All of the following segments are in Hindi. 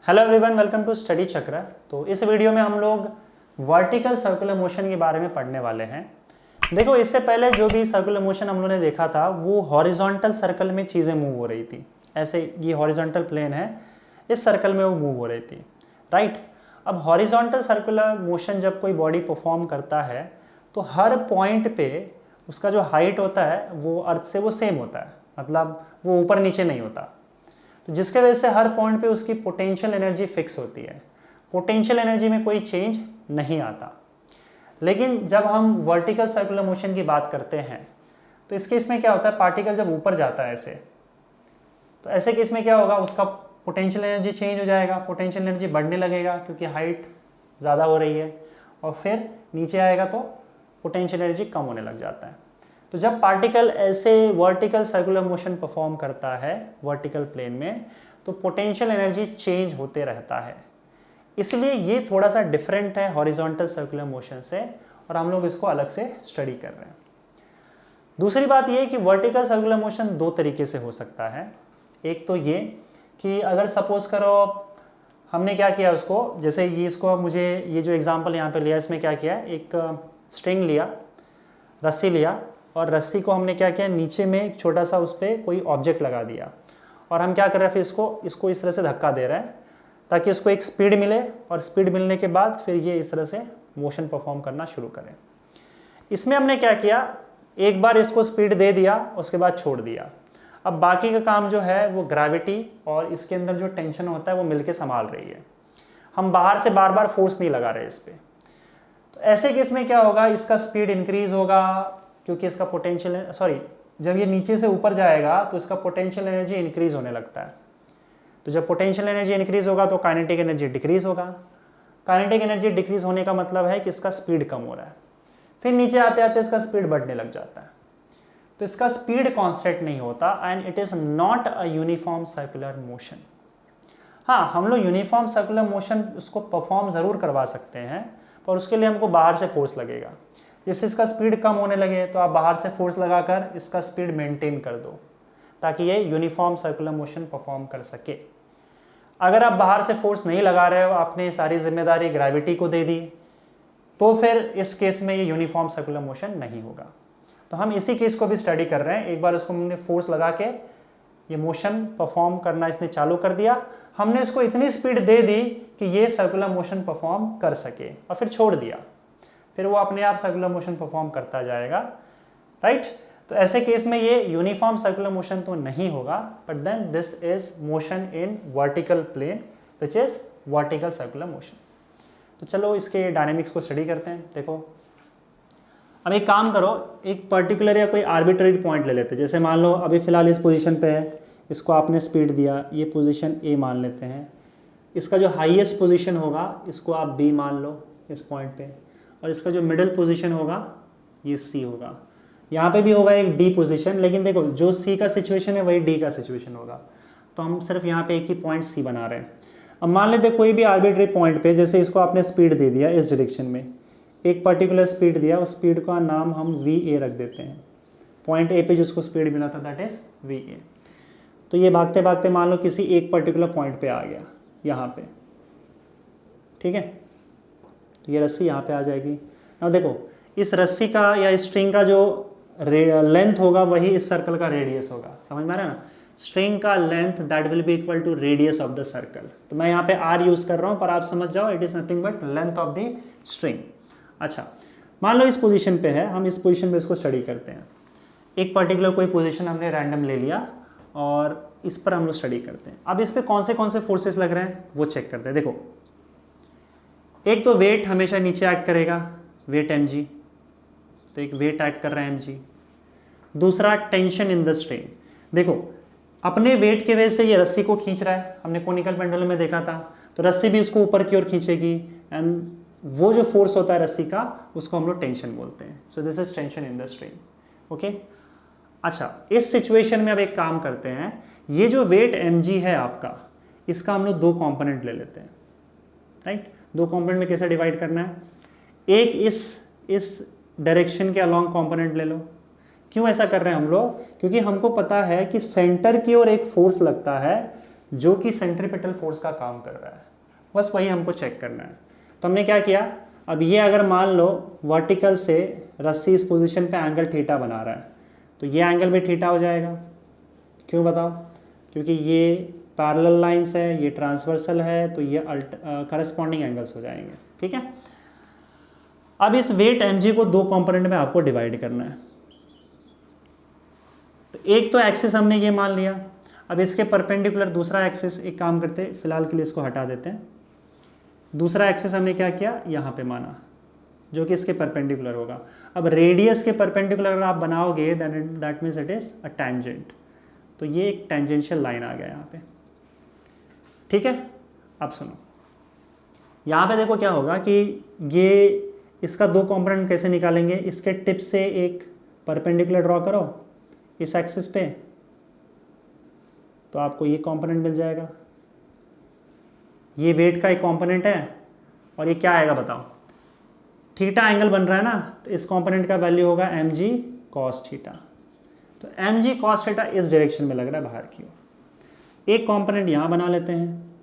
Hello everyone, welcome to study Chakra. तो इस वीडियो में हम लोग वर्टिकल सर्कुलर मोशन के बारे में पढ़ने वाले हैं। देखो, इससे पहले जो भी सर्कुलर मोशन हम लोगों ने देखा था वो हॉरिजॉन्टल सर्कल में चीज़ें मूव हो रही थी। ऐसे ये हॉरिजॉन्टल प्लेन है, इस सर्कल में वो मूव हो रही थी, राइट। अब हॉरिजॉन्टल सर्कुलर मोशन जब कोई बॉडी परफॉर्म करता है तो हर पॉइंट पे उसका जो हाइट होता है वो अर्थ से वो सेम होता है, मतलब वो ऊपर नीचे नहीं होता। तो जिसके वजह से हर पॉइंट पे उसकी पोटेंशियल एनर्जी फिक्स होती है, पोटेंशियल एनर्जी में कोई चेंज नहीं आता। लेकिन जब हम वर्टिकल सर्कुलर मोशन की बात करते हैं तो इस केस में क्या होता है, पार्टिकल जब ऊपर जाता है ऐसे, तो ऐसे केस में क्या होगा, उसका पोटेंशियल एनर्जी चेंज हो जाएगा, पोटेंशियल एनर्जी बढ़ने लगेगा क्योंकि हाइट ज़्यादा हो रही है, और फिर नीचे आएगा तो पोटेंशियल एनर्जी कम होने लग जाता है। तो जब पार्टिकल ऐसे वर्टिकल सर्कुलर मोशन परफॉर्म करता है वर्टिकल प्लेन में, तो पोटेंशियल एनर्जी चेंज होते रहता है। इसलिए ये थोड़ा सा डिफरेंट है हॉरिजॉन्टल सर्कुलर मोशन से, और हम लोग इसको अलग से स्टडी कर रहे हैं। दूसरी बात ये कि वर्टिकल सर्कुलर मोशन दो तरीके से हो सकता है। एक तो ये कि अगर सपोज करो हमने क्या किया उसको, जैसे ये इसको मुझे ये जो एग्जांपल यहाँ पे लिया, इसमें क्या किया, एक स्ट्रिंग लिया, रस्सी लिया, और रस्सी को हमने क्या किया, नीचे में एक छोटा सा उस पर कोई ऑब्जेक्ट लगा दिया, और हम क्या कर रहे हैं, फिर इसको इस तरह से धक्का दे रहे हैं ताकि उसको एक स्पीड मिले, और स्पीड मिलने के बाद फिर ये इस तरह से मोशन परफॉर्म करना शुरू करें। इसमें हमने क्या किया, एक बार इसको स्पीड दे दिया, उसके बाद छोड़ दिया। अब बाकी का काम जो है वो ग्रेविटी और इसके अंदर जो टेंशन होता है वो मिलके संभाल रही है। हम बाहर से बार बार फोर्स नहीं लगा रहे इस पर। तो ऐसे केस में क्या होगा, इसका स्पीड इंक्रीज होगा क्योंकि इसका पोटेंशियल जब ये नीचे से ऊपर जाएगा तो इसका पोटेंशियल एनर्जी इंक्रीज होने लगता है। तो जब पोटेंशियल एनर्जी इंक्रीज होगा तो काइनेटिक एनर्जी डिक्रीज होगा। काइनेटिक एनर्जी डिक्रीज होने का मतलब है कि इसका स्पीड कम हो रहा है। फिर नीचे आते आते इसका स्पीड बढ़ने लग जाता है। तो इसका स्पीड कांस्टेंट नहीं होता, and it is not a uniform circular motion. हाँ, हम लोग यूनिफॉर्म सर्कुलर मोशन उसको परफॉर्म ज़रूर करवा सकते हैं, पर उसके लिए हमको बाहर से फोर्स लगेगा। जिससे इसका स्पीड कम होने लगे तो आप बाहर से फोर्स लगाकर इसका स्पीड मेंटेन कर दो ताकि ये यूनिफॉर्म सर्कुलर मोशन परफॉर्म कर सके। अगर आप बाहर से फोर्स नहीं लगा रहे हो, आपने सारी जिम्मेदारी ग्रेविटी को दे दी, तो फिर इस केस में ये यूनिफॉर्म सर्कुलर मोशन नहीं होगा। तो हम इसी केस को भी स्टडी कर रहे हैं। एक बार उसको हमने फोर्स लगा के ये मोशन परफॉर्म करना इसने चालू कर दिया, हमने इसको इतनी स्पीड दे दी कि ये सर्कुलर मोशन परफॉर्म कर सके, और फिर छोड़ दिया, फिर वो अपने आप सर्कुलर मोशन परफॉर्म करता जाएगा, राइट। तो ऐसे केस में ये यूनिफॉर्म सर्कुलर मोशन तो नहीं होगा, but then this is motion in vertical plane which is vertical circular motion. तो चलो इसके डायनेमिक्स को स्टडी करते हैं। देखो, अब एक काम करो, एक पर्टिकुलर या कोई आर्बिट्ररी पॉइंट ले लेते हैं। जैसे मान लो अभी फ़िलहाल इस पोजीशन पे है, इसको आपने स्पीड दिया, ये पोजीशन ए मान लेते हैं। इसका जो हाईएस्ट पोजीशन होगा इसको आप बी मान लो इस पॉइंट पे, और इसका जो मिडिल पोजीशन होगा ये सी होगा। यहाँ पे भी होगा एक डी पोजीशन, लेकिन देखो जो सी का सिचुएशन है वही डी का सिचुएशन होगा। तो हम सिर्फ यहाँ पे एक ही पॉइंट सी बना रहे हैं। अब मान लेते कोई भी आर्बिट्री पॉइंट पे, जैसे इसको आपने स्पीड दे दिया इस डायरेक्शन में, एक पर्टिकुलर स्पीड दिया, उस स्पीड का नाम हम वी ए रख देते हैं। पॉइंट ए पे जिसको स्पीड मिला था दैट इज वी ए। तो ये भागते भागते मान लो किसी एक पर्टिकुलर पॉइंट पे आ गया, यहाँ पे, ठीक है। तो ये रस्सी यहाँ पे आ जाएगी। अब देखो, इस रस्सी का या स्ट्रिंग का जो लेंथ होगा वही इस सर्कल का रेडियस होगा। समझ में आ रहा है ना, स्ट्रिंग का length that will be equal to radius of the circle. तो मैं यहाँ पे आर यूज़ कर रहा हूँ, पर आप समझ जाओ it is nothing but length of the string. अच्छा, मान लो इस पोजीशन पे है, हम इस पोजीशन पे इसको स्टडी करते हैं। एक पर्टिकुलर कोई पोजीशन हमने रैंडम ले लिया और इस पर हम लोग स्टडी करते हैं। अब इस पर कौन से फोर्सेस लग रहे हैं वो चेक करते हैं। देखो, एक तो वेट हमेशा नीचे एक्ट करेगा, वेट एम जी, तो एक वेट एक्ट कर रहा है एम जी। दूसरा टेंशन इन द स्ट्रिंग। देखो, अपने वेट के वजह से ये रस्सी को खींच रहा है, हमने कोनिकल पेंडुलम में देखा था, तो रस्सी भी उसको ऊपर की ओर खींचेगी, एंड वो जो फोर्स होता है रस्सी का उसको हम लोग टेंशन बोलते हैं। सो this is tension in the string, okay. अच्छा, इस सिचुएशन में अब एक काम करते हैं, ये जो वेट एम जी है आपका, इसका हम लोग दो कॉम्पोनेंट ले लेते हैं, राइट। दो कंपोनेंट में कैसे डिवाइड करना है, एक इस डायरेक्शन के अलोंग कंपोनेंट ले लो। क्यों ऐसा कर रहे हैं हम लोग, क्योंकि हमको पता है कि सेंटर की ओर एक फोर्स लगता है जो कि सेंट्रीपिटल फोर्स का काम कर रहा है, बस वही हमको चेक करना है। तो हमने क्या किया, अब ये अगर मान लो वर्टिकल से रस्सी इस पोजीशन पे एंगल थीटा बना रहा है, तो ये एंगल भी थीटा हो जाएगा। क्यों बताओ? क्योंकि ये पैरेलल लाइंस है, ये ट्रांसवर्सल है, तो ये करस्पॉन्डिंग एंगल्स हो जाएंगे। ठीक है, अब इस वेट mg को दो कंपोनेंट में आपको डिवाइड करना है। तो एक तो एक्सिस हमने ये मान लिया, अब इसके परपेंडिकुलर दूसरा एक्सिस, एक काम करते हैं फिलहाल के लिए इसको हटा देते हैं, दूसरा एक्सिस हमने क्या किया, यहाँ पे माना, जो कि इसके परपेंडिकुलर होगा। अब रेडियस के परपेंडिकुलर अगर आप बनाओगे that means it is a tangent, तो ये एक टेंजेंशियल लाइन आ गया यहाँ पे। ठीक है, अब सुनो, यहाँ पे देखो क्या होगा कि ये इसका दो कंपोनेंट कैसे निकालेंगे, इसके टिप से एक परपेंडिकुलर ड्रॉ करो इस एक्सिस पे, तो आपको ये कंपोनेंट मिल जाएगा। ये वेट का एक कंपोनेंट है, और ये क्या आएगा बताओ, थीटा एंगल बन रहा है ना, तो इस कंपोनेंट का वैल्यू होगा mg cos थीटा। तो mg cos थीटा इस डायरेक्शन में लग रहा है बाहर की ओर। एक कंपोनेंट यहाँ बना लेते हैं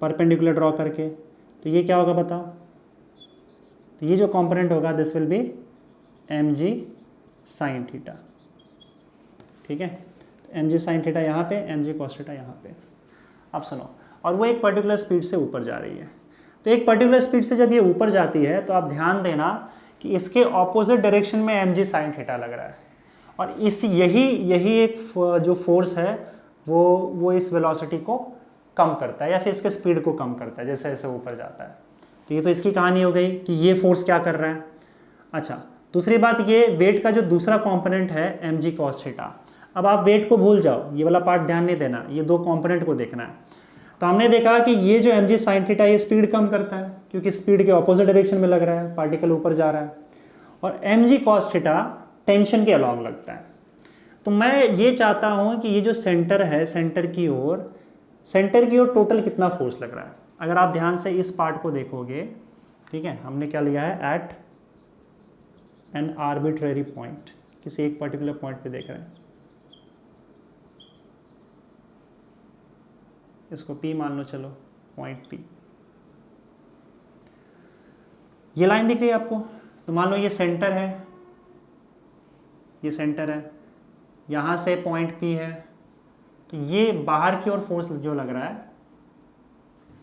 परपेंडिकुलर ड्रॉ करके, तो ये क्या होगा बताओ, तो ये जो कंपोनेंट होगा this will be mg sin theta. ठीक है, तो mg sin थीटा यहाँ पे, mg cos थीटा यहाँ पे। अब सुनो, और वो एक पर्टिकुलर स्पीड से ऊपर जा रही है, तो एक पर्टिकुलर स्पीड से जब ये ऊपर जाती है तो आप ध्यान देना कि इसके ऑपोजिट डायरेक्शन में mg sin थीटा लग रहा है, और इस यही एक जो फोर्स है वो इस वेलोसिटी को कम करता है या फिर इसके स्पीड को कम करता है जैसे जैसे ऊपर जाता है। तो ये तो इसकी कहानी हो गई कि ये फोर्स क्या कर रहा है। अच्छा, दूसरी बात, ये वेट का जो दूसरा कंपोनेंट है mg cos थीटा, अब आप वेट को भूल जाओ, ये वाला पार्ट ध्यान नहीं देना, ये दो कंपोनेंट को देखना है। तो हमने देखा कि ये जो mg sin थीटा ये स्पीड कम करता है, क्योंकि स्पीड के ऑपोजिट डायरेक्शन में लग रहा है, पार्टिकल ऊपर जा रहा है, और mg cos थीटा टेंशन के अलॉन्ग लगता है। तो मैं ये चाहता हूँ कि ये जो सेंटर है, सेंटर की ओर टोटल कितना फोर्स लग रहा है। अगर आप ध्यान से इस पार्ट को देखोगे, ठीक है, हमने क्या लिया है, एट एन आर्बिट्रेरी पॉइंट, किसी एक पर्टिकुलर पॉइंट पे देख रहे हैं, इसको P मान लो, चलो पॉइंट P। ये लाइन दिख रही है आपको, तो मान लो ये सेंटर है, ये सेंटर है, यहाँ से पॉइंट P है, तो ये बाहर की ओर फोर्स जो लग रहा है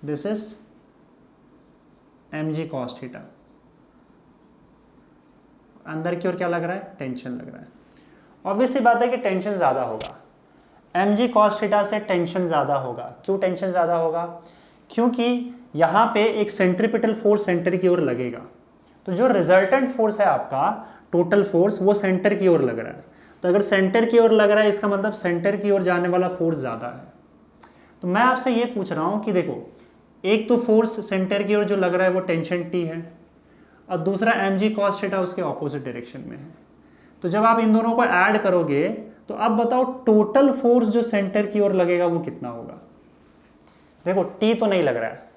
this is mg cos theta, अंदर की ओर क्या लग रहा है, टेंशन लग रहा है। ऑब्वियसली बात है कि टेंशन ज़्यादा होगा, mg cos थीटा से टेंशन ज़्यादा होगा। क्यों टेंशन ज़्यादा होगा? क्योंकि यहाँ पे एक सेंट्रीपिटल फोर्स सेंटर की ओर लगेगा, तो जो रिजल्टेंट फोर्स है आपका टोटल फोर्स वो सेंटर की ओर लग रहा है। तो अगर सेंटर की ओर लग रहा है इसका मतलब सेंटर की ओर जाने वाला फोर्स ज़्यादा है। तो मैं आपसे ये पूछ रहा हूँ कि देखो, एक तो फोर्स सेंटर की ओर जो लग रहा है वो टेंशन T है, और दूसरा mg cos थीटा उसके ऑपोजिट डायरेक्शन में है। तो जब आप इन दोनों को ऐड करोगे तो अब बताओ टोटल फोर्स जो सेंटर की ओर लगेगा वो कितना होगा। देखो T तो नहीं लग रहा है,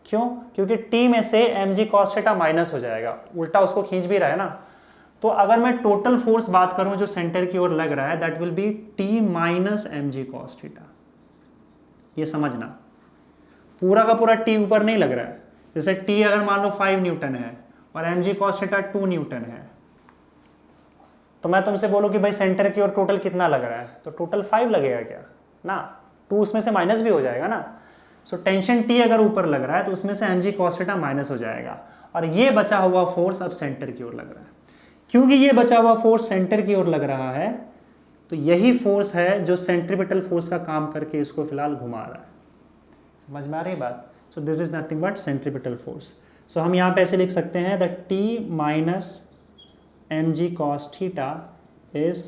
क्यों? क्योंकि T में से mg cos थीटा माइनस हो जाएगा, उल्टा उसको खींच भी रहा है ना। तो अगर मैं टोटल फोर्स बात करूं जो सेंटर की ओर लग रहा है that will B T minus mg cos theta. ये समझना, पूरा का पूरा T ऊपर नहीं लग रहा है। जैसे T अगर मान लो 5 न्यूटन है और mg cos थीटा 2 न्यूटन है, तो मैं तुमसे बोलूँ कि भाई सेंटर की ओर टोटल कितना लग रहा है, तो टोटल 5 लगेगा क्या ना, 2 उसमें से माइनस भी हो जाएगा ना। सो टेंशन T अगर ऊपर लग रहा है तो उसमें से mg cos थीटा माइनस हो जाएगा, और ये बचा हुआ फोर्स अब सेंटर की ओर लग रहा है। क्योंकि ये बचा हुआ फोर्स सेंटर की ओर लग रहा है, तो यही फोर्स है जो सेंट्रीपिटल फोर्स का काम करके इसको फिलहाल घुमा रहा है। समझ में आ रही बात? So this is nothing but centripetal force. So हम यहाँ पे ऐसे लिख सकते हैं that T minus mg cos theta is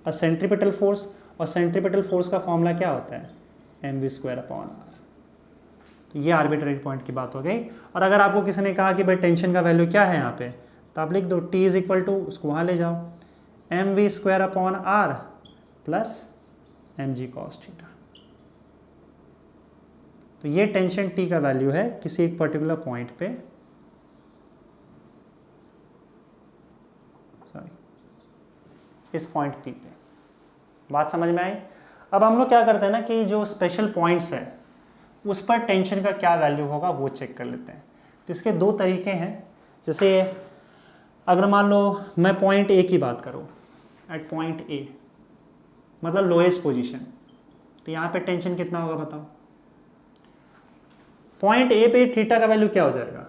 a centripetal force, और सेंट्रीपिटल फोर्स का फॉर्मूला क्या होता है, mv²/r। तो ये आर्बिट्रेरी पॉइंट की बात हो गई। और अगर आपको किसी ने कहा कि भाई टेंशन का वैल्यू क्या है यहाँ पे, तो आप लिख दो T इज इक्वल टू, उसको वहाँ ले जाओ, mv²/r plus mg cos theta. तो ये टेंशन T का वैल्यू है किसी एक पर्टिकुलर पॉइंट पे, सॉरी इस पॉइंट P पे। बात समझ में आई? अब हम लोग क्या करते हैं ना कि जो स्पेशल पॉइंट्स है उस पर टेंशन का क्या वैल्यू होगा वो चेक कर लेते हैं। तो इसके दो तरीके हैं। जैसे अगर मान लो मैं पॉइंट ए की बात करूँ, एट पॉइंट ए मतलब लोएस्ट पोजीशन, तो यहाँ पे टेंशन कितना होगा बताओ। पॉइंट ए पे थीटा का वैल्यू क्या हो जाएगा,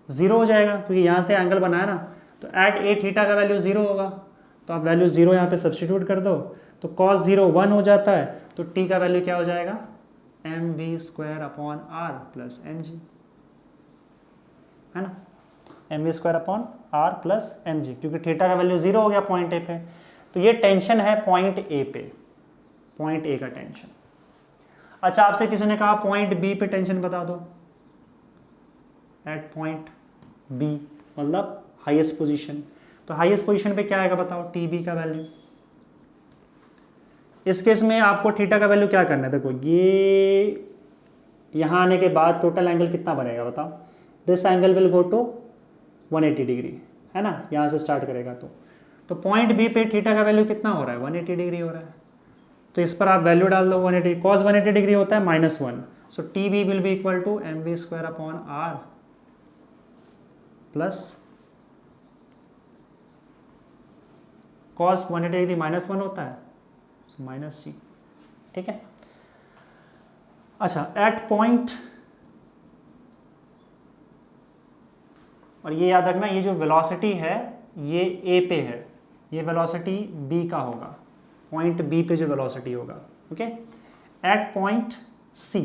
0 हो जाएगा, क्योंकि यहाँ से एंगल बनाया ना, तो एट ए थीटा का वैल्यू 0 होगा। तो आप वैल्यू 0 यहाँ पे सब्स्टिट्यूट कर दो, तो cos 0 1 हो जाता है, तो t का वैल्यू क्या हो जाएगा, mv² प्लस mg, है ना, mv² प्लस mg, क्योंकि थीटा का वैल्यू 0 हो गया पॉइंट ए पे। तो ये टेंशन है पॉइंट ए पे, पॉइंट ए का टेंशन। अच्छा, आपसे किसी ने कहा पॉइंट बी पे टेंशन बता दो, एट पॉइंट बी मतलब हाईएस्ट पोजीशन। तो हाईएस्ट पोजीशन पे क्या आएगा बताओ, टी बी का वैल्यू। इस केस में आपको थीटा का वैल्यू क्या करना है, देखो ये यहाँ आने के बाद टोटल एंगल कितना बनेगा बताओ, this angle will go to 180 degree, है ना, यहाँ से स्टार्ट करेगा। तो पॉइंट बी पे थीटा का वैल्यू कितना हो रहा है, 180 डिग्री हो रहा है। तो इस पर आप वैल्यू डाल दो 180, cos 180 डिग्री होता है -1, so T B will be equal to mv² plus cos 180 degree -1 होता है, -c, ठीक है। अच्छा, एट पॉइंट, और ये याद रखना, ये जो वेलोसिटी है ये ए पे है, ये वेलोसिटी बी का होगा, पॉइंट बी पे जो वेलोसिटी होगा, ओके। एट पॉइंट सी,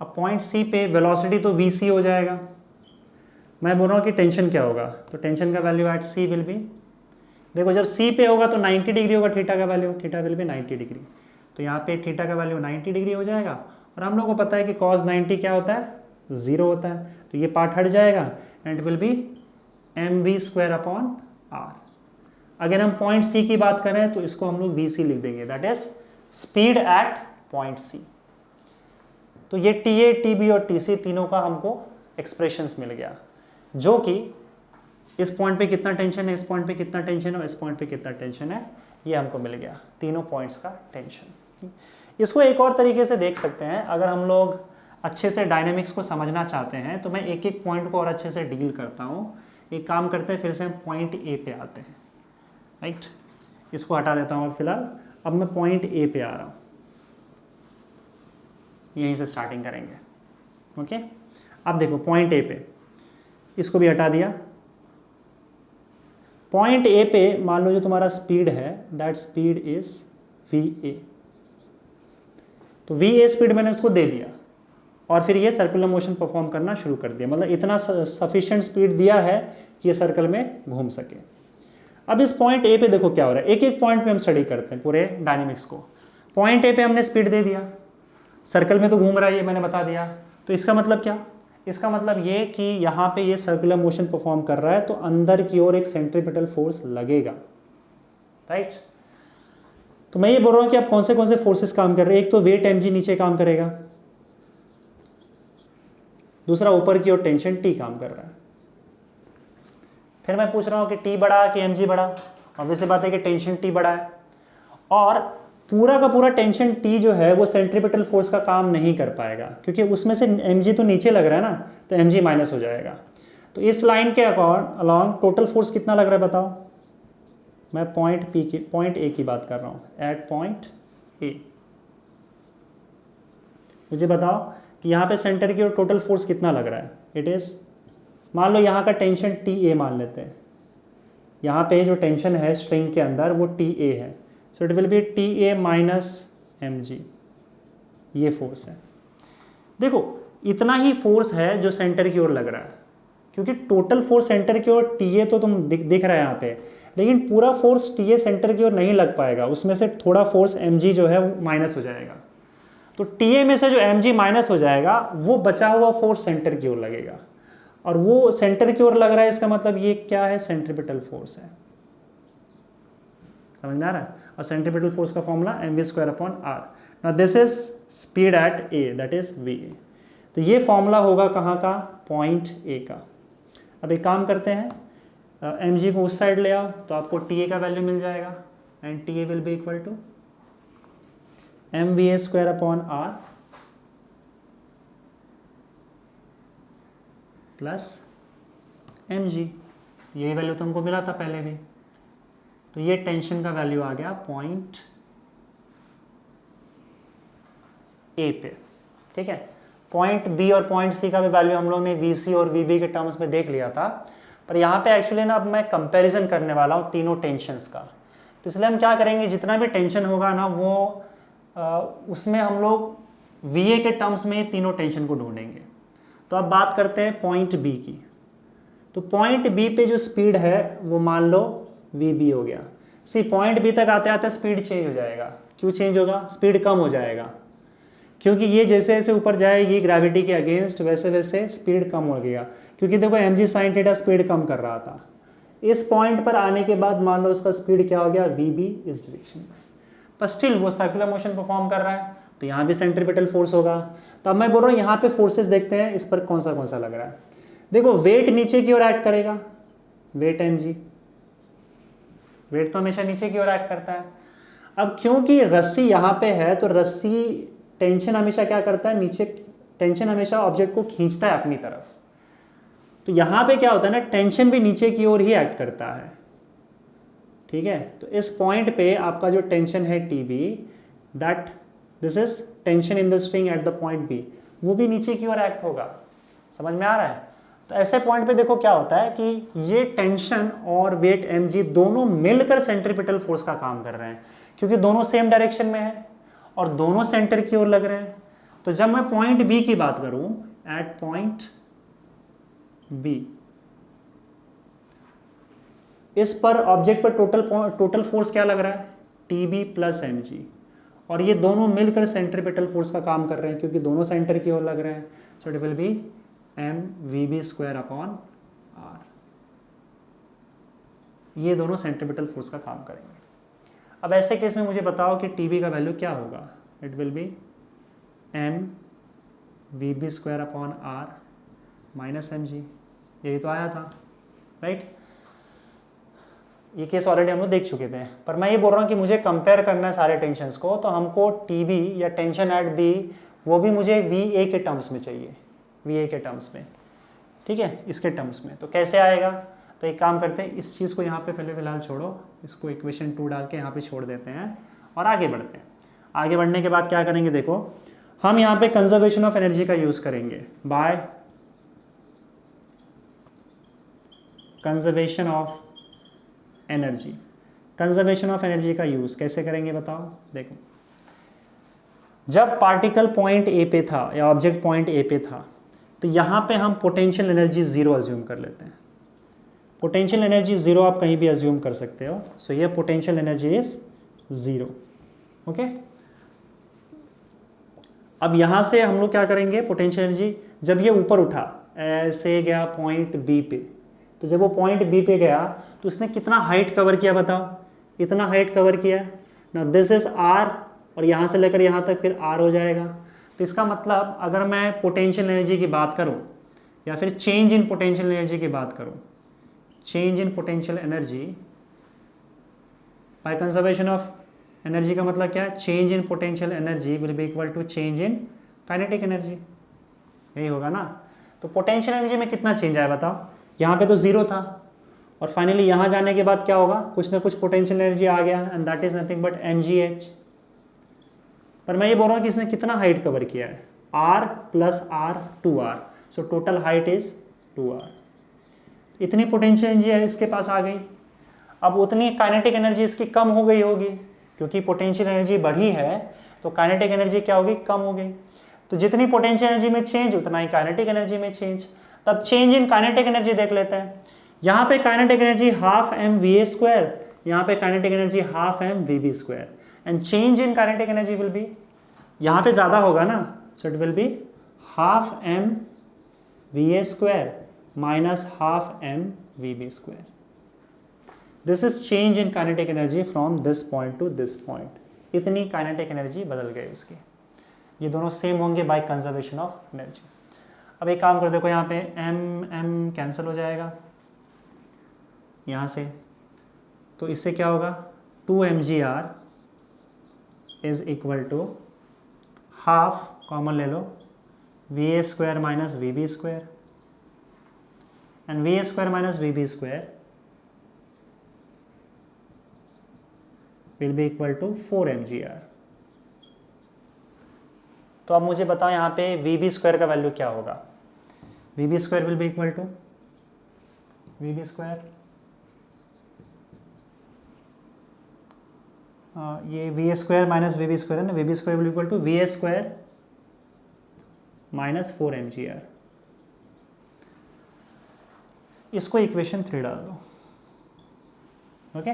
अब पॉइंट सी पे वेलोसिटी तो वी सी हो जाएगा। मैं बोल रहा हूँ कि टेंशन क्या होगा, तो टेंशन का value at C will be, देखो जब सी पे होगा तो 90 डिग्री होगा थीटा का value, theta will be 90 degree. तो यहाँ पे थीटा का वैल्यू 90 डिग्री हो जाएगा, और हम लोग को पता है कि cos 90 क्या होता है, 0 होता है, तो ये पार्ट हट जाएगा एंड विल बी mv² अगर हम पॉइंट सी की बात करें तो इसको हम लोग वी सी लिख देंगे, that is speed at point C. तो ये टी ए, टी बी और टी सी तीनों का हमको एक्सप्रेशंस मिल गया, जो कि इस पॉइंट पे कितना टेंशन है, इस पॉइंट पे कितना टेंशन है, इस पॉइंट पे कितना टेंशन है, ये हमको मिल गया, तीनों पॉइंट्स का टेंशन। इसको एक और तरीके से देख सकते हैं, अगर हम लोग अच्छे से डायनेमिक्स को समझना चाहते हैं तो मैं एक एक पॉइंट को और अच्छे से डील करता हूँ। एक काम करते हैं, फिर से हम पॉइंट ए पे आते हैं, राइट। इसको हटा देता हूँ फिलहाल, अब मैं पॉइंट ए पे आ रहा हूँ, यहीं से स्टार्टिंग करेंगे, ओके। अब देखो पॉइंट ए पे, इसको भी हटा दिया। पॉइंट ए पे मान लो जो तुम्हारा स्पीड है, that speed is V A. तो वी ए स्पीड मैंने उसको दे दिया, और फिर ये सर्कुलर मोशन परफॉर्म करना शुरू कर दिया, मतलब इतना सफिशिएंट स्पीड दिया है कि ये सर्कल में घूम सके। अब इस पॉइंट ए पे देखो क्या हो रहा है, एक एक पॉइंट पे हम स्टडी करते हैं पूरे डायनेमिक्स को। पॉइंट ए पे हमने स्पीड दे दिया, सर्कल में तो घूम रहा है ये मैंने बता दिया। तो इसका मतलब क्या, इसका मतलब ये कि यहाँ पे ये सर्कुलर मोशन परफॉर्म कर रहा है, तो अंदर की ओर एक सेंट्रीपिटल फोर्स लगेगा, राइट। तो मैं ये बोल रहा हूँ कि अब कौन से फोर्सेस काम कर रहे हैं। एक तो वेट mg नीचे काम करेगा, दूसरा ऊपर की ओर टेंशन T काम कर रहा है। फिर मैं पूछ रहा हूँ कि T बड़ा कि mg बड़ा, ऑब्वियस बात है कि टेंशन T बड़ा है, और पूरा का पूरा टेंशन T जो है वो सेंट्रीपिटल फोर्स का काम नहीं कर पाएगा, क्योंकि उसमें से mg तो नीचे लग रहा है ना, तो mg माइनस हो जाएगा। तो इस लाइन के अलॉन्ग टोटल फोर्स कितना लग रहा है बताओ। मैं पॉइंट ए की बात कर रहा हूँ, एट पॉइंट ए। मुझे बताओ कि यहाँ पे सेंटर की ओर टोटल फोर्स कितना लग रहा है। इट इज़, मान लो यहाँ का टेंशन टी ए मान लेते हैं, यहाँ पे जो टेंशन है स्ट्रिंग के अंदर वो टी ए है, so it will be T A minus M G, ये फोर्स है। देखो इतना ही फोर्स है जो सेंटर की ओर लग रहा है, क्योंकि टोटल फोर्स सेंटर की ओर टी ए तो तुम दिख रहा है यहाँ पे, लेकिन पूरा फोर्स टी ए सेंटर की ओर नहीं लग पाएगा, उसमें से थोड़ा फोर्स एम जी जो है वो माइनस हो जाएगा। तो टी ए में से जो एम जी माइनस हो जाएगा वो बचा हुआ फोर्स सेंटर की ओर लगेगा, और वो सेंटर की ओर लग रहा है, इसका मतलब ये क्या है, सेंट्रीपिटल फोर्स है। समझ में आ रहा है। और सेंट्रीपिटल फोर्स का formula mv²/r। Now this is speed eight A, that is V A. तो ये फॉर्मूला होगा कहाँ का, पॉइंट ए का। अब एक काम करते हैं, एम जी को उस साइड ले आओ तो आपको टी ए का वैल्यू मिल जाएगा, and T A will be equal to M V A square upon R plus M G. यही वैल्यू तुमको मिला था पहले भी। तो ये टेंशन का वैल्यू आ गया पॉइंट ए पे, ठीक है। पॉइंट बी और पॉइंट सी का भी वैल्यू हम लोग ने वी सी और वी बी के टर्म्स में देख लिया था, पर यहाँ पे एक्चुअली ना अब मैं कंपैरिजन करने वाला हूँ तीनों टेंशन्स का। तो इसलिए हम क्या करेंगे, जितना भी टेंशन होगा ना वो उसमें हम लोग वी ए के टर्म्स में ही तीनों टेंशन को ढूंढेंगे। तो अब बात करते हैं पॉइंट बी की। तो पॉइंट बी पे जो स्पीड है वो मान लो वी बी हो गया। सी पॉइंट बी तक आते आते स्पीड चेंज हो जाएगा। क्यों चेंज होगा? स्पीड कम हो जाएगा, क्योंकि ये जैसे जैसे ऊपर जाएगी ग्रेविटी के अगेंस्ट वैसे वैसे स्पीड कम हो गया। क्योंकि देखो M G sine theta speed कम कर रहा था। इस पॉइंट पर आने के बाद मान लो उसका स्पीड क्या हो गया, वी बी इस डायरेक्शन में, पर स्टिल वो सर्कुलर मोशन परफॉर्म कर रहा है, तो यहाँ भी सेंट्रीपिटल फोर्स होगा। तो अब मैं बोल रहा हूँ यहाँ पे फोर्सेस देखते हैं, इस पर कौन सा लग रहा है। देखो वेट नीचे की ओर एक्ट करेगा, वेट एम जी, वेट तो हमेशा नीचे की ओर एक्ट करता है। अब क्योंकि रस्सी यहाँ पे है तो रस्सी टेंशन हमेशा क्या करता है, नीचे टेंशन हमेशा ऑब्जेक्ट को खींचता है अपनी तरफ। तो यहाँ पे क्या होता है ना, टेंशन भी नीचे की ओर ही एक्ट करता है, ठीक है। तो इस पॉइंट पे आपका जो टेंशन है T B, that this is tension in the string at the point B, वो भी नीचे की ओर एक्ट होगा। समझ में आ रहा है? तो ऐसे पॉइंट पे देखो क्या होता है कि ये टेंशन और वेट एम जी दोनों मिलकर सेंट्रीपिटल फोर्स का काम कर रहे हैं, क्योंकि दोनों सेम डायरेक्शन में है और दोनों सेंटर की ओर लग रहे हैं। तो जब मैं पॉइंट बी की बात करूं, एट पॉइंट बी, इस पर ऑब्जेक्ट पर टोटल फोर्स क्या लग रहा है, T B plus M G, और ये दोनों मिलकर सेंट्रीपिटल फोर्स का काम कर रहे हैं क्योंकि दोनों सेंटर की ओर लग रहे हैं। So it will be M V B square upon R. ये दोनों सेंट्रीपिटल फोर्स का काम करेंगे। अब ऐसे केस में मुझे बताओ कि टी बी का वैल्यू क्या होगा। It will be M V B square upon R minus M G. यही तो आया था, राइट। ये केस ऑलरेडी हम लोग देख चुके थे, पर मैं ये बोल रहा हूँ कि मुझे कंपेयर करना है सारे टेंशन्स को, तो हमको टी बी या टेंशन एट बी वो भी मुझे वी ए के टर्म्स में चाहिए, वी ए के टर्म्स में, ठीक है, इसके टर्म्स में। तो कैसे आएगा? तो एक काम करते हैं, इस चीज़ को यहाँ पे पहले फिलहाल छोड़ो, इसको इक्वेशन 2 डाल के यहाँ पे छोड़ देते हैं और आगे बढ़ते हैं। आगे बढ़ने के बाद क्या करेंगे, देखो हम यहाँ पे कंजर्वेशन ऑफ एनर्जी का यूज़ करेंगे by conservation of energy. Conservation of energy का यूज़ कैसे करेंगे बताओ। देखो जब पार्टिकल पॉइंट ए पे था या ऑब्जेक्ट पॉइंट ए पे था, तो यहाँ पे हम पोटेंशियल एनर्जी 0 अज्यूम कर लेते हैं। पोटेंशियल एनर्जी 0 आप कहीं भी अज्यूम कर सकते हो। सो ये पोटेंशियल एनर्जी इज 0, ओके। अब यहाँ से हम लोग क्या करेंगे, पोटेंशियल एनर्जी जब ये ऊपर उठा ऐसे गया पॉइंट बी पे, तो जब वो पॉइंट बी पे गया तो उसने कितना हाइट कवर किया बताओ, इतना हाइट कवर किया ना, दिस इज आर, और यहाँ से लेकर यहाँ तक फिर आर हो जाएगा। तो इसका मतलब अगर मैं पोटेंशियल एनर्जी की बात करूँ या फिर चेंज इन पोटेंशियल एनर्जी की बात करूँ, change in potential energy by conservation of energy का मतलब क्या है, change in potential energy will be equal to change in kinetic energy, यही होगा ना। तो पोटेंशियल एनर्जी में कितना चेंज आया बताओ, यहाँ पे तो 0 था और फाइनली यहाँ जाने के बाद क्या होगा, कुछ ना कुछ पोटेंशियल एनर्जी आ गया, and that is nothing but mgh। पर मैं ये बोल रहा हूँ कि इसने कितना हाइट कवर किया है, r plus r 2r, so total height is 2r। इतनी पोटेंशियल एनर्जी इसके पास आ गई। अब उतनी काइनेटिक एनर्जी इसकी कम हो गई होगी, क्योंकि पोटेंशियल एनर्जी बढ़ी है तो काइनेटिक एनर्जी क्या होगी, कम हो गई। तो जितनी पोटेंशियल एनर्जी में चेंज उतना ही काइनेटिक एनर्जी में चेंज। तब चेंज इन काइनेटिक एनर्जी देख लेते हैं। यहाँ पे kinetic energy half M V A square, यहाँ पे kinetic energy half M V B square, and change in kinetic energy will be, यहाँ पे ज़्यादा होगा ना, so it will be half M V A square minus half M V B square. This is change in kinetic energy from this point two this point. इतनी काइनेटिक एनर्जी बदल गई उसकी। ये दोनों सेम होंगे बाय कंजर्वेशन ऑफ एनर्जी। अब एक काम कर देखो, यहाँ पे एम एम कैंसिल हो जाएगा, यहाँ से, तो इससे क्या होगा 2mgr is equal to half, common ले लो, va square minus vb square, and va square minus vb square will be equal to 4mgr। तो अब मुझे बताओ यहाँ पे vb स्क्वायर का वैल्यू क्या होगा। vb square will be equal to vb square, ये V square minus V B square है ना, V B square will equal to V A square minus 4mgr। इसको इक्वेशन 3 डाल दो, ओके,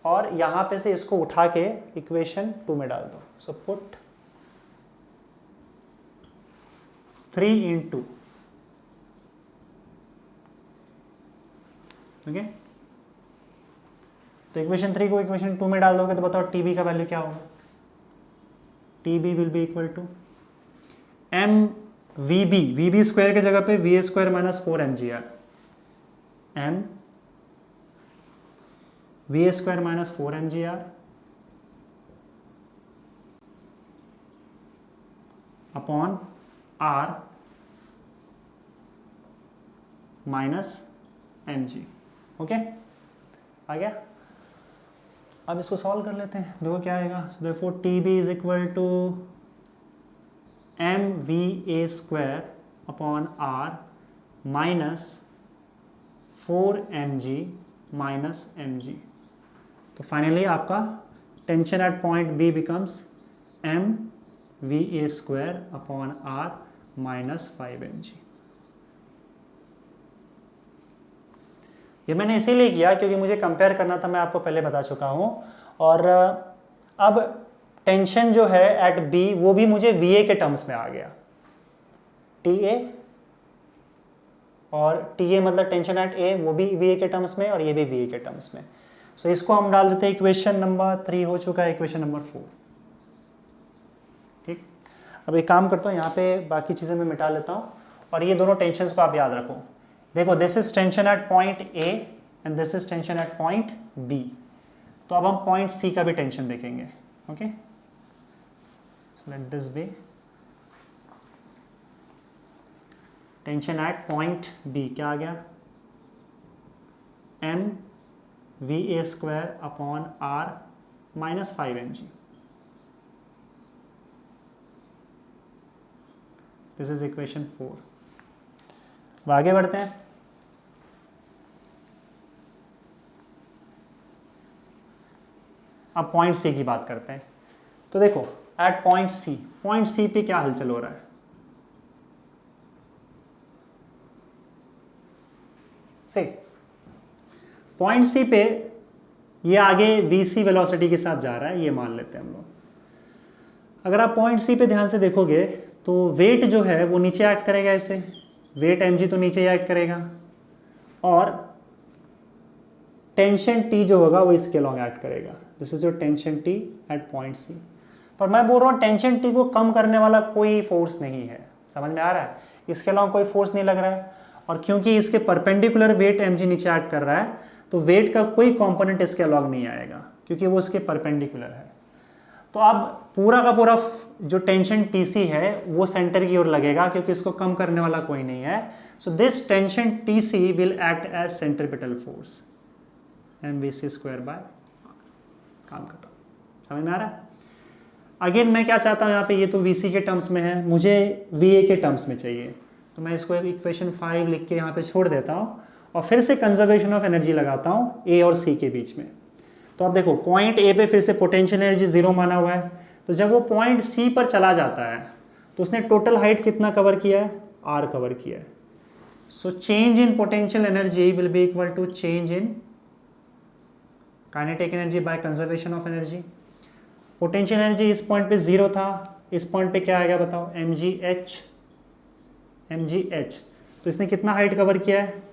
और यहाँ पे से इसको उठा के इक्वेशन 2 में डाल दो। सो पुट 3 इन 2, ओके। तो इक्वेशन 3 को इक्वेशन 2 में डाल दोगे तो बताओ टी बी का वैल्यू क्या होगा। T B will be equal to M V B square के जगह पे V A square minus 4mgr, M V A square minus 4mgr upon R minus mg, okay, आ गया। अब इसको सॉल्व कर लेते हैं, देखो क्या आएगा। Therefore T B is equal to M V A square upon R minus 4mg minus mg। तो फाइनली आपका tension at point B becomes M V A square upon R minus 5mg। ये मैंने इसीलिए किया क्योंकि मुझे कंपेयर करना था, मैं आपको पहले बता चुका हूँ। और अब टेंशन जो है एट बी वो भी मुझे वी ए के टर्म्स में आ गया, टी ए और टी ए मतलब टेंशन एट ए, वो भी वी ए के टर्म्स में और ये भी वी ए के टर्म्स में। सो इसको हम डाल देते हैं, इक्वेशन नंबर 3 हो चुका है, इक्वेशन नंबर 4, ठीक। अब एक काम करता हूँ, यहाँ पे बाकी चीज़ें मैं मिटा लेता हूँ और ये दोनों टेंशन्स को आप याद रखो। देखो this is tension at point A and this is tension at point B. तो अब हम पॉइंट सी का भी टेंशन देखेंगे, okay. So let this be tension at point B, क्या आ गया, M V A square upon R minus 5mg। This is equation 4। अब आगे बढ़ते हैं। अब पॉइंट सी की बात करते हैं। तो देखो एट पॉइंट सी पे क्या हलचल हो रहा है। सही, पॉइंट सी पे ये आगे वी सी वेलोसिटी के साथ जा रहा है, ये मान लेते हैं हम लोग। अगर आप पॉइंट सी पे ध्यान से देखोगे तो वेट जो है वो नीचे एक्ट करेगा, ऐसे वेट mg तो नीचे एक्ट करेगा और टेंशन T जो होगा वो इसके लॉन्ग एक्ट करेगा। This is your tension T at point C. पर मैं बोल रहा हूँ टेंशन T को कम करने वाला कोई फोर्स नहीं है, समझ में आ रहा है। इसके लॉन्ग कोई फोर्स नहीं लग रहा है और क्योंकि इसके परपेंडिकुलर वेट mg नीचे एक्ट कर रहा है तो वेट का कोई कॉम्पोनेंट इसके लॉन्ग नहीं आएगा क्योंकि वो इसके परपेंडिकुलर है। तो अब पूरा का पूरा जो टेंशन TC है वो सेंटर की ओर लगेगा क्योंकि इसको कम करने वाला कोई नहीं है। So this tension TC will act as centripetal force mvc square by, काम खत्म। समझ में आ रहा है। अगेन मैं क्या चाहता हूँ यहाँ पे, ये तो VC के टर्म्स में है, मुझे VA के टर्म्स में चाहिए। तो मैं इसको इक्वेशन 5 लिख के यहाँ पे छोड़ देता हूँ और फिर से कंजर्वेशन ऑफ एनर्जी लगाता हूँ A और C के बीच में। तो अब देखो पॉइंट ए पे फिर से पोटेंशियल एनर्जी 0 माना हुआ है, तो जब वो पॉइंट सी पर चला जाता है तो उसने टोटल हाइट कितना कवर किया है, आर कवर किया है। So change in potential energy will be equal to change in kinetic energy by conservation of energy. Potential energy इस पॉइंट पे 0 था, इस पॉइंट पे क्या आएगा बताओ, mgh। तो इसने कितना हाइट कवर किया है,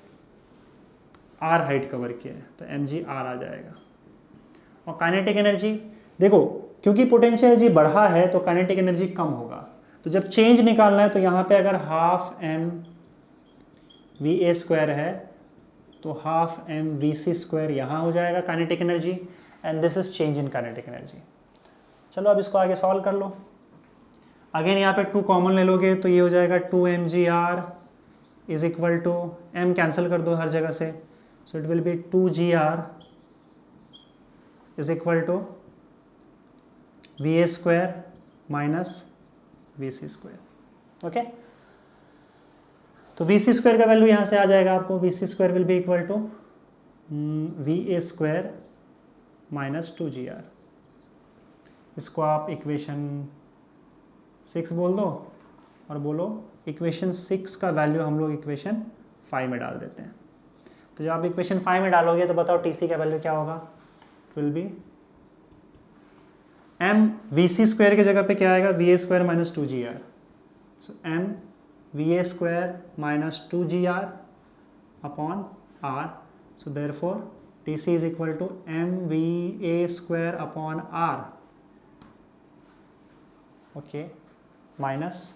आर हाइट कवर किया है, तो mgr आ जाएगा। और काइनेटिक एनर्जी देखो, क्योंकि पोटेंशियल एनर्जी बढ़ा है तो काइनेटिक एनर्जी कम होगा। तो जब चेंज निकालना है तो यहाँ पे अगर half M V A square है तो half M V C square यहाँ हो जाएगा kinetic energy, and this is change in kinetic energy. चलो अब इसको आगे सॉल्व कर लो। अगेन यहाँ पे 2 कॉमन ले लोगे तो ये हो जाएगा 2mgr is equal to, m cancel कर दो हर जगह से, so it will be 2gr is equal to V A square minus V C square. Okay, तो वी सी स्क्वायर का वैल्यू यहाँ से आ जाएगा आपको, V C square will be equal to V A square minus 2gr। इसको आप इक्वेशन 6 बोल दो और बोलो इक्वेशन 6 का वैल्यू हम लोग इक्वेशन 5 में डाल देते हैं। तो जब आप इक्वेशन 5 में डालोगे तो बताओ टी सी का वैल्यू क्या होगा, it will be M V C square की जगह पे क्या आएगा, V A square minus 2gr, so M V A square minus 2gr upon R, so therefore T C is equal to M V A square upon R, okay, minus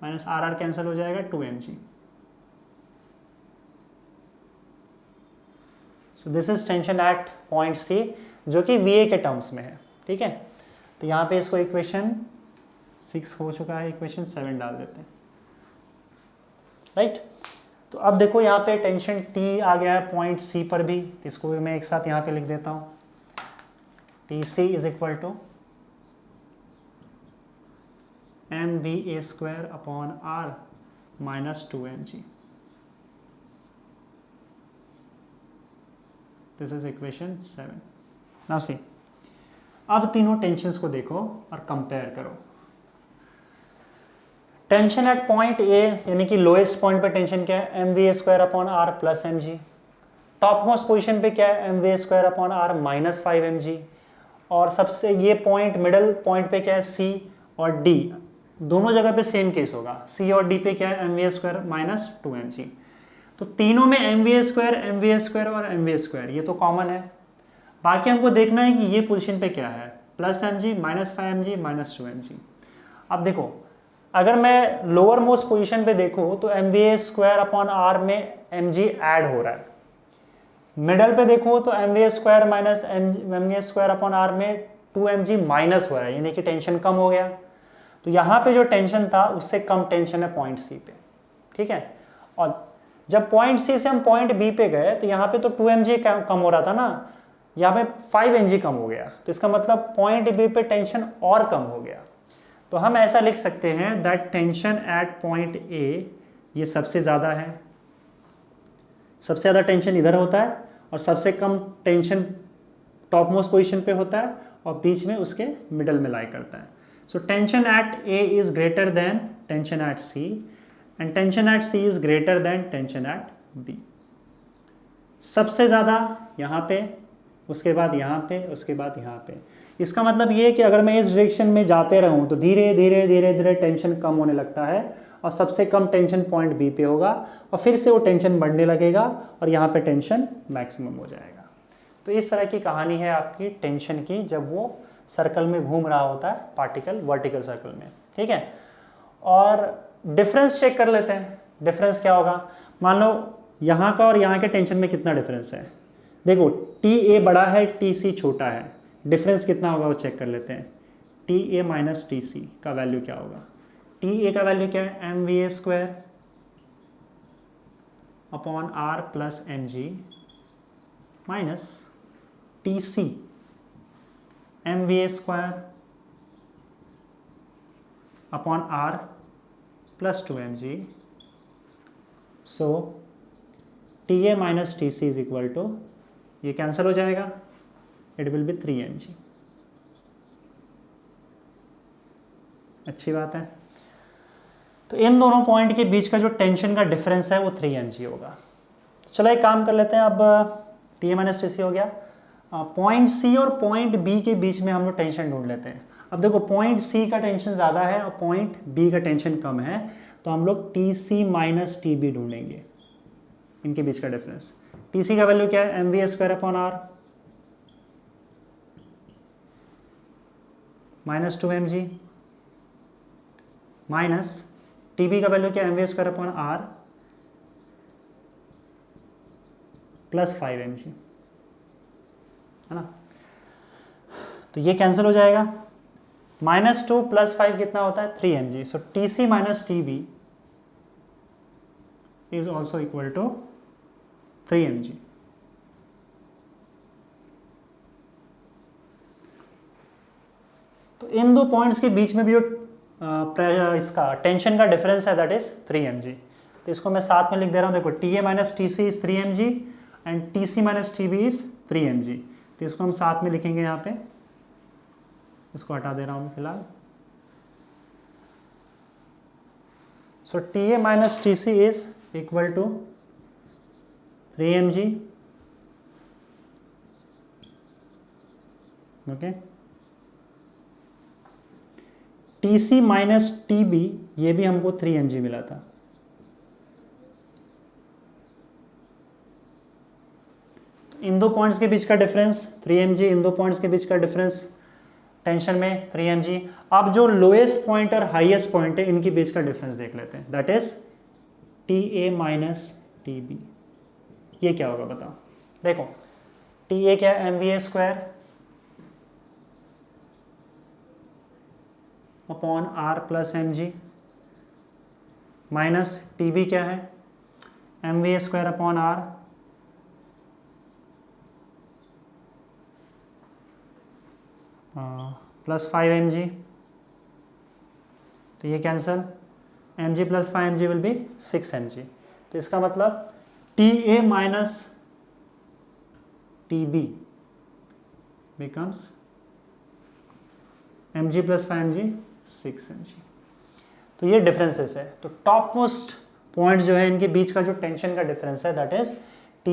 R R cancel हो जाएगा 2mg। So this is tension at point C जो कि वी ए के टर्म्स में है, ठीक है। तो यहाँ पे इसको इक्वेशन 6 हो चुका है, इक्वेशन 7 डाल देते हैं, राइट। तो अब देखो यहाँ पे टेंशन टी आ गया है पॉइंट सी पर भी, तो इसको भी मैं एक साथ यहाँ पे लिख देता हूँ, T C is equal to M V A square upon R minus 2mg। This is equation 7। Now see, अब तीनों टेंशन्स को देखो और कंपेयर करो। टेंशन एट पॉइंट ए यानी कि लोएस्ट पॉइंट पे टेंशन क्या है, M V A square upon R plus M G. Top most position पे क्या है, M V A square upon R minus 5mg। और सबसे ये पॉइंट मिडल पॉइंट पे क्या है, सी और डी, दोनों जगह पे सेम केस होगा, सी और डी पे क्या है, M V A square minus 2mg। तो तीनों में एम वी ए स्क्वायर और एम वी ए स्क्वायर ये तो कॉमन है। बाकी हमको देखना है कि ये पोजीशन पे क्या है, plus mg minus 5mg minus 2mg। अब देखो अगर मैं लोअर मोस्ट पोजीशन पे देखूँ तो M V A square upon R में mg ऐड हो रहा है, मिडल पे देखूँ तो M V A square minus M V A square upon R में 2mg माइनस हो रहा है, यानी कि टेंशन कम हो गया। तो यहाँ पे जो टेंशन था उससे कम टेंशन है पॉइंट सी पे, ठीक है। और जब पॉइंट सी से हम पॉइंट बी पे गए तो यहाँ पे तो 2mg कम हो रहा था ना, यहाँ पे 5mg कम हो गया, तो इसका मतलब पॉइंट बी पे टेंशन और कम हो गया। तो हम ऐसा लिख सकते हैं दैट टेंशन एट पॉइंट ए ये सबसे ज़्यादा है, सबसे ज़्यादा टेंशन इधर होता है और सबसे कम टेंशन टॉप मोस्ट पोजिशन पे होता है और बीच में उसके मिडल में लाई करता है। So tension at A is greater than tension at C and tension at C is greater than tension at B. सबसे ज़्यादा यहाँ पे, उसके बाद यहाँ पे, उसके बाद यहाँ पे। इसका मतलब ये है कि अगर मैं इस डायरेक्शन में जाते रहूँ तो धीरे धीरे धीरे धीरे टेंशन कम होने लगता है और सबसे कम टेंशन पॉइंट बी पे होगा और फिर से वो टेंशन बढ़ने लगेगा और यहाँ पे टेंशन मैक्सिमम हो जाएगा। तो इस तरह की कहानी है आपकी टेंशन की जब वो सर्कल में घूम रहा होता है, पार्टिकल वर्टिकल सर्कल में, ठीक है। और डिफरेंस चेक कर लेते हैं। डिफरेंस क्या होगा, मान लो यहाँ का और यहाँ के टेंशन में कितना डिफरेंस है। देखो टी ए बड़ा है, टी सी छोटा है, डिफरेंस कितना होगा वो चेक कर लेते हैं। T A minus T C का वैल्यू क्या होगा, टी ए का वैल्यू क्या है, M V A square upon R plus M G minus T C M V A square upon R plus 2mg। So T A minus T C is equal to, ये कैंसिल हो जाएगा, इट विल बी 3mg। अच्छी बात है। तो इन दोनों पॉइंट के बीच का जो टेंशन का डिफरेंस है वो 3mg होगा। तो चलो एक काम कर लेते हैं, अब T A minus T C हो गया, पॉइंट सी और पॉइंट बी के बीच में हम लोग टेंशन ढूंढ लेते हैं। अब देखो पॉइंट सी का टेंशन ज़्यादा है और पॉइंट बी का टेंशन कम है, तो हम लोग T C minus T B ढूंढेंगे, इनके बीच का डिफरेंस। टी सी का वैल्यू क्या है, M V A square upon R minus 2mg minus T B का वैल्यू क्या है, M V A square upon R +5 mg, है ना। तो ये कैंसिल हो जाएगा। -2 + 5 कितना होता है 3 mg। So Tc - Tb is also equal to 3 mg। तो इन दो पॉइंट्स के बीच में भी जो इसका टेंशन का डिफरेंस है दैट इज 3 mg। तो इसको मैं साथ में लिख दे रहा हूँ, देखो Ta - Tc is 3 mg and Tc - Tb is 3 mg। तो इसको हम साथ में लिखेंगे यहाँ पे, इसको हटा दे रहा हूँ फिलहाल। So Ta - Tc is equal to 3 mg, okay. Tc - Tb ये भी हमको 3 mg मिला था। इन दो पॉइंट्स के बीच का डिफरेंस 3 mg, इन दो पॉइंट्स के बीच का डिफरेंस टेंशन में 3 mg। अब जो लोएस्ट पॉइंट और हाईएस्ट पॉइंट है इनके बीच का डिफरेंस देख लेते हैं, दैट इज Ta - Tb। ये क्या होगा बताओ। देखो Ta क्या है mva² upon r + mg minus Tb क्या है mva² अपॉन r +5 mg। तो ये cancel, mg + 5 mg will be 6 mg। तो इसका मतलब Ta - Tb becomes mg + 5 mg 6 mg। तो ये डिफरेंसेस है। तो टॉप मोस्ट पॉइंट जो है इनके बीच का जो टेंशन का डिफरेंस है that is Ta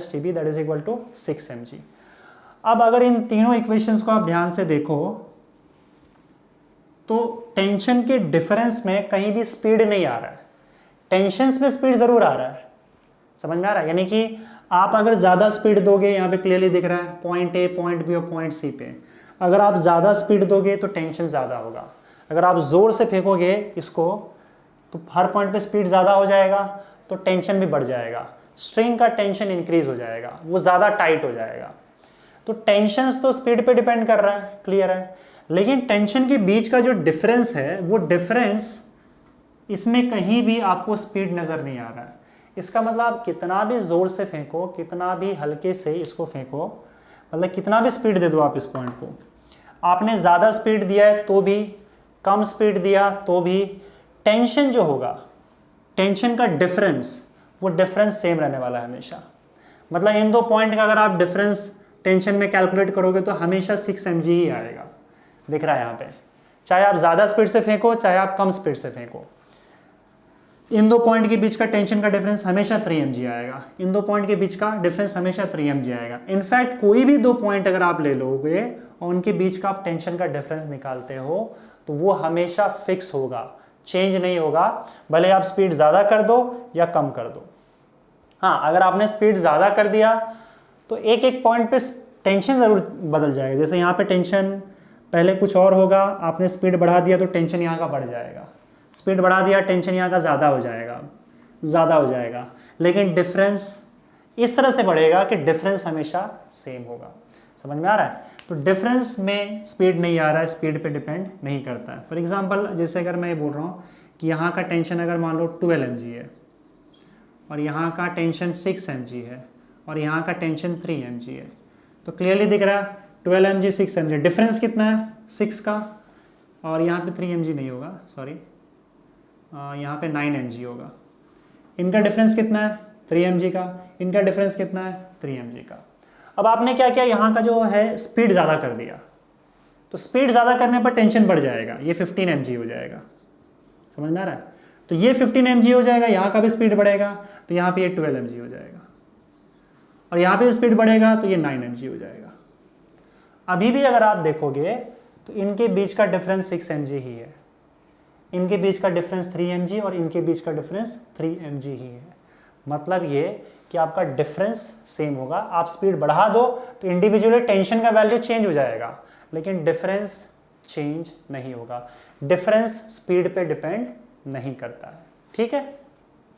- Tb that is equal to 6 mg। अब अगर इन तीनों इक्वेशंस को आप ध्यान से देखो तो टेंशन के डिफरेंस में कहीं भी स्पीड नहीं आ रहा है, टेंशंस में स्पीड जरूर आ रहा है। समझ में आ रहा है? यानी कि आप अगर ज़्यादा स्पीड दोगे, यहाँ पे क्लियरली दिख रहा है पॉइंट ए, पॉइंट बी और पॉइंट सी पे, अगर आप ज़्यादा स्पीड दोगे तो टेंशन ज़्यादा होगा। अगर आप ज़ोर से फेंकोगे इसको तो हर पॉइंट पे स्पीड ज़्यादा हो जाएगा तो टेंशन भी बढ़ जाएगा, स्ट्रिंग का टेंशन इंक्रीज हो जाएगा, वो ज़्यादा टाइट हो जाएगा। तो टेंशंस तो स्पीड पे डिपेंड कर रहा है, क्लियर है। लेकिन टेंशन के बीच का जो डिफरेंस है वो डिफरेंस इसमें कहीं भी आपको स्पीड नज़र नहीं आ रहा है। इसका मतलब आप कितना भी ज़ोर से फेंको, कितना भी हल्के से इसको फेंको, मतलब कितना भी स्पीड दे दो आप इस पॉइंट को, आपने ज़्यादा स्पीड दिया है तो भी, कम स्पीड दिया तो भी, टेंशन जो होगा, टेंशन का डिफरेंस, वो डिफरेंस सेम रहने वाला है हमेशा। मतलब इन दो पॉइंट का अगर आप डिफरेंस टेंशन में कैलकुलेट करोगे तो हमेशा 6 mg ही आएगा। दिख रहा है यहाँ पे, चाहे आप ज़्यादा स्पीड से फेंको चाहे आप कम स्पीड से फेंको, इन दो पॉइंट के बीच का टेंशन का डिफरेंस हमेशा 3 mg आएगा। इन दो पॉइंट के बीच का डिफरेंस हमेशा 3 mg आएगा। इनफैक्ट कोई भी दो पॉइंट अगर आप ले लोगे और उनके बीच का आप टेंशन का डिफरेंस निकालते हो तो वो हमेशा फिक्स होगा, चेंज नहीं होगा, भले आप स्पीड ज़्यादा कर दो या कम कर दो। हाँ, अगर आपने स्पीड ज़्यादा कर दिया तो एक एक पॉइंट पे टेंशन ज़रूर बदल जाएगा। जैसे यहाँ पे टेंशन पहले कुछ और होगा, आपने स्पीड बढ़ा दिया तो टेंशन यहाँ का बढ़ जाएगा, स्पीड बढ़ा दिया टेंशन यहाँ का ज़्यादा हो जाएगा, लेकिन डिफरेंस इस तरह से बढ़ेगा कि डिफरेंस हमेशा सेम होगा। समझ में आ रहा है? तो डिफरेंस में स्पीड नहीं आ रहा है, स्पीड पे डिपेंड नहीं करता है। फॉर एग्जांपल जैसे अगर मैं ये बोल रहा हूँ कि यहाँ का टेंशन अगर मान लो 12 mg है और यहाँ का टेंशन 6 mg है और यहाँ का टेंशन 3 mg है, तो क्लियरली दिख रहा है 12 mg 6 mg, डिफरेंस कितना है 6 का, और यहाँ पे 3 mg नहीं होगा, सॉरी, यहाँ पे 9 mg होगा। इनका डिफरेंस कितना है 3 mg का, इनका डिफरेंस कितना है 3 mg का। अब आपने क्या किया, यहाँ का जो है स्पीड ज़्यादा कर दिया, तो स्पीड ज़्यादा करने पर टेंशन बढ़ जाएगा, ये 15 mg हो जाएगा। समझ में आ रहा है? तो ये 15 mg हो जाएगा, यहाँ का भी स्पीड बढ़ेगा तो यहाँ पे ये 12 mg हो जाएगा, और यहाँ पे स्पीड बढ़ेगा तो ये 9 mg हो जाएगा। अभी भी अगर आप देखोगे तो इनके बीच का डिफरेंस 6 mg ही है, इनके बीच का डिफरेंस 3 mg और इनके बीच का डिफरेंस 3 mg ही है। मतलब ये कि आपका डिफरेंस सेम होगा। आप स्पीड बढ़ा दो तो इंडिविजुअली टेंशन का वैल्यू चेंज हो जाएगा, लेकिन डिफरेंस चेंज नहीं होगा। डिफरेंस स्पीड पे डिपेंड नहीं करता है। ठीक है।